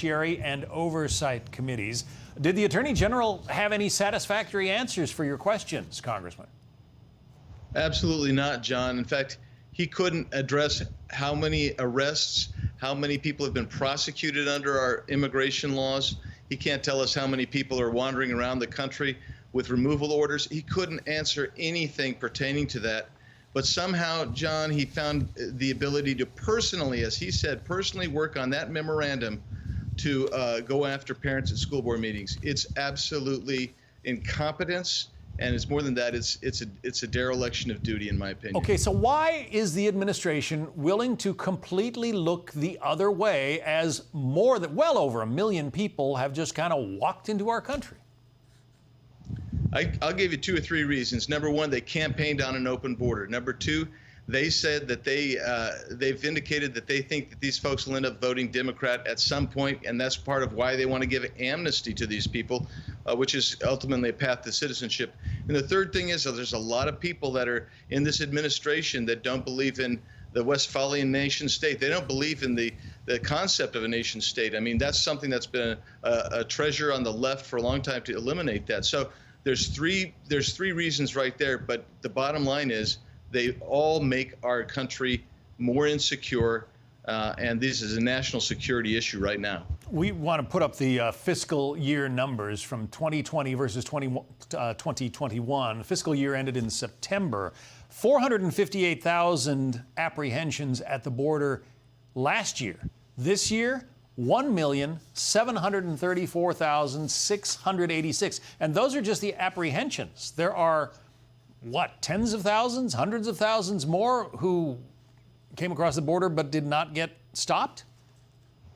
and oversight committees. Did the Attorney General have any satisfactory answers for your questions, Congressman? Absolutely not, John. In fact, he couldn't address how many arrests, how many people have been prosecuted under our immigration laws. He can't tell us how many people are wandering around the country with removal orders. He couldn't answer anything pertaining to that. But somehow, John, he found the ability to personally, as he said, personally work on that memorandum to go after parents at school board meetings. It's absolutely incompetence, and it's more than that. It's a dereliction of duty, in my opinion. Okay, so why is the administration willing to completely look the other way as well over 1 million people have just kind of walked into our country? I'll give you 2 or 3 reasons. Number one, they campaigned on an open border. Number two, they said that they've indicated that they think that these folks will end up voting Democrat at some point, and that's part of why they want to give amnesty to these people, which is ultimately a path to citizenship. And the third thing is there's a lot of people that are in this administration that don't believe in the Westphalian nation state. They don't believe in the concept of a nation state. I mean, that's something that's been a treasure on the left for a long time to eliminate that. So there's three reasons right there, but the bottom line is they all make our country more insecure, and this is a national security issue right now. We want to put up the fiscal year numbers from 2020 versus 2021. The fiscal year ended in September. 458,000 apprehensions at the border last year. This year, 1,734,686. And those are just the apprehensions. There are, what, tens of thousands, hundreds of thousands more who came across the border but did not get stopped?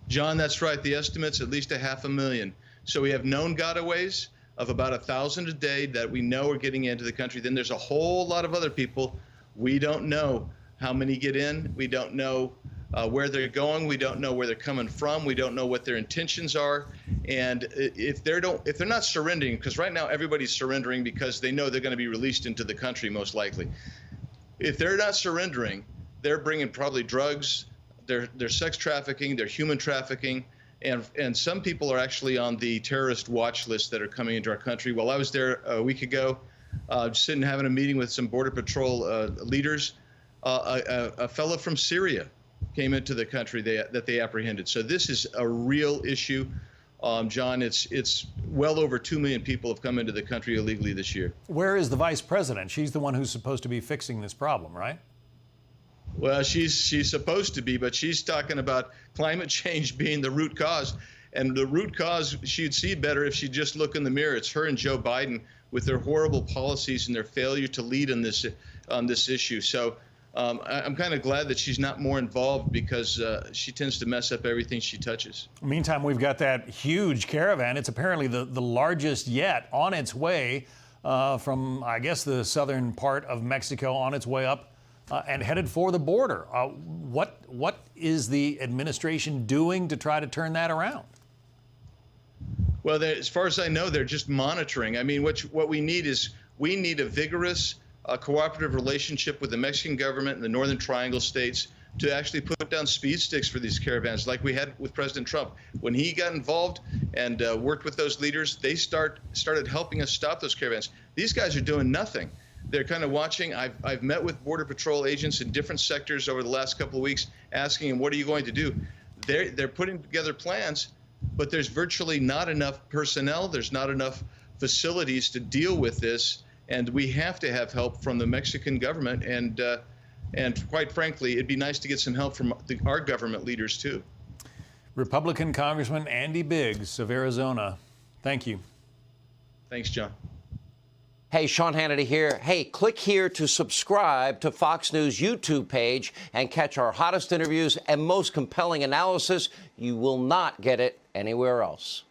John, that's right. The estimate's at least 500,000. So we have known gotaways of about 1,000 a day that we know are getting into the country. Then there's a whole lot of other people. We don't know how many get in. We don't know where they're going. We don't know where they're coming from. We don't know what their intentions are. And if they're not surrendering, because right now everybody's surrendering because they know they're going to be released into the country most likely. If they're not surrendering, they're bringing probably drugs, they're sex trafficking, they're human trafficking, and some people are actually on the terrorist watch list that are coming into our country. While I was there a week ago, sitting having a meeting with some Border Patrol leaders, a fellow from Syria came into the country that they apprehended. So this is a real issue. John, it's well over 2 million people have come into the country illegally this year. Where is the vice president? She's the one who's supposed to be fixing this problem, right? Well, she's supposed to be, but she's talking about climate change being the root cause. And the root cause, she'd see better if she'd just look in the mirror. It's her and Joe Biden with their horrible policies and their failure to lead on this issue. So I'm kind of glad that she's not more involved, because she tends to mess up everything she touches. Meantime, we've got that huge caravan. It's apparently the largest yet, on its way from, I guess, the southern part of Mexico, on its way up and headed for the border. What is the administration doing to try to turn that around? Well, as far as I know, they're just monitoring. I mean, what we need is a vigorous cooperative relationship with the Mexican government and the Northern Triangle states to actually put down speed sticks for these caravans, like we had with President Trump. When he got involved and worked with those leaders, they started helping us stop those caravans. These guys are doing nothing. They're kind of watching. I've met with Border Patrol agents in different sectors over the last couple of weeks, asking them, what are you going to do? They're putting together plans, but there's virtually not enough personnel. There's not enough facilities to deal with this. And we have to have help from the Mexican government. And quite frankly, it'd be nice to get some help from our government leaders, too. Republican Congressman Andy Biggs of Arizona, thank you. Thanks, John. Hey, Sean Hannity here. Hey, click here to subscribe to Fox News YouTube page and catch our hottest interviews and most compelling analysis. You will not get it anywhere else.